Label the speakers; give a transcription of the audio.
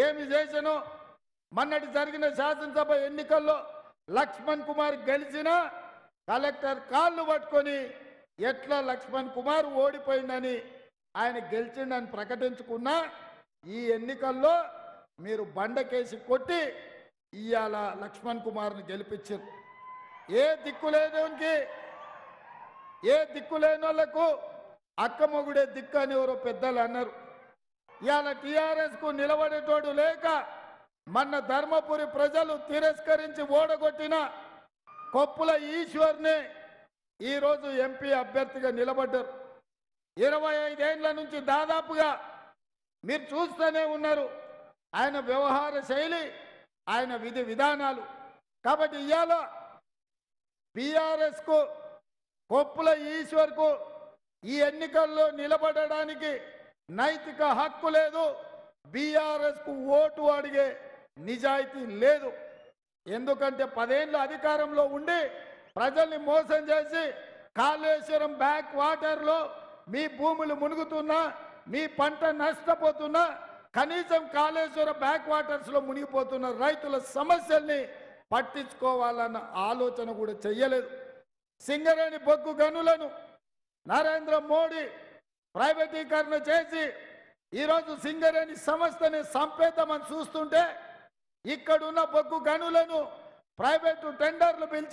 Speaker 1: ఏమి చేసనో మొన్నటి జరిగిన శాసనసభ ఎన్నికల్లో లక్ష్మణ్ కుమార్ గెలిచినా కలెక్టర్ కాళ్ళు పట్టుకొని ఎట్లా లక్ష్మణ్ కుమార్ ఓడిపోయిందని ఆయన గెలిచిండని ప్రకటించుకున్నా ఈ ఎన్నికల్లో మీరు బండకేసి కొట్టి ఇవాళ లక్ష్మణ్ కుమార్ని గెలిపించారు. ఏ దిక్కులేనోనికి ఏ దిక్కులేని వాళ్ళకు అక్కమొగుడే దిక్కు అని ఎవరో పెద్దలు అన్నారు. ఇవాళ టీఆర్ఎస్కు నిలబడేటోడు లేక మన ధర్మపురి ప్రజలు తిరస్కరించి ఓడగొట్టిన కొప్పుల ఈశ్వర్ని ఈరోజు ఎంపీ అభ్యర్థిగా నిలబడ్డారు. 25 ఏళ్ల నుంచి దాదాపుగా మీరు చూస్తూనే ఉన్నారు ఆయన వ్యవహార శైలి, ఆయన విధి విధానాలు. కాబట్టి ఇవాళ బీఆర్ఎస్కు కొప్పుల ఈశ్వర్కు ఈ ఎన్నికల్లో నిలబడడానికి నైతిక హక్కు లేదు. బీఆర్ఎస్కు ఓటు అడిగే నిజాయితీ లేదు. ఎందుకంటే 10 ఏళ్ళు అధికారంలో ఉండి ప్రజల్ని మోసం చేసి కాళేశ్వరం బ్యాక్ వాటర్లో మీ భూములు మునుగుతున్నా, మీ పంట నష్టపోతున్నా, కనీసం కాళేశ్వరం బ్యాక్ వాటర్స్లో మునిగిపోతున్న రైతుల సమస్యల్ని పట్టించుకోవాలన్న ఆలోచన కూడా చెయ్యలేదు. సింగరేణి బొగ్గు గనులను నరేంద్ర మోడీ ప్రైవేటీకరణ చేసి ఈరోజు సింగరేణి సంస్థని సంపేద్దామని చూస్తుంటే ఇక్కడున్న బొగ్గు గనులను ప్రైవేటు టెండర్లు పిలిచి